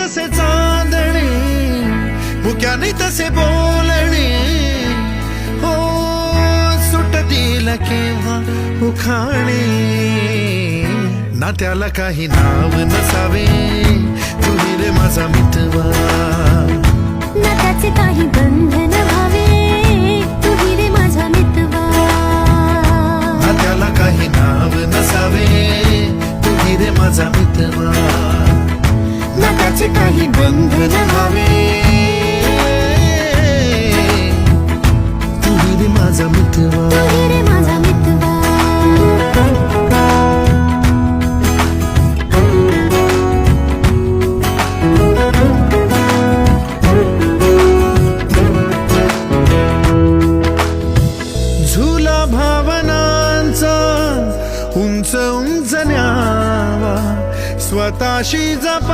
जसे चांदणे, मुक्याने तसे बोलणे, हो सुटतील केव्हा उखाणे. ना त्याला काही नाव नसावे, तुही रे माझा मितवा. ना त्याचे काही बंधन व्हावे, तुही रे माझा मितवा. ना त्याला काही नाव नसावे, तुही रे माझा मितवा. ना त्याचे काही बंधन व्हावे, तुही रे माझा मितवा. तुही रे माझा मितवा. झुला भावनांचा उंच उंच न्यावा, स्वतःशी जप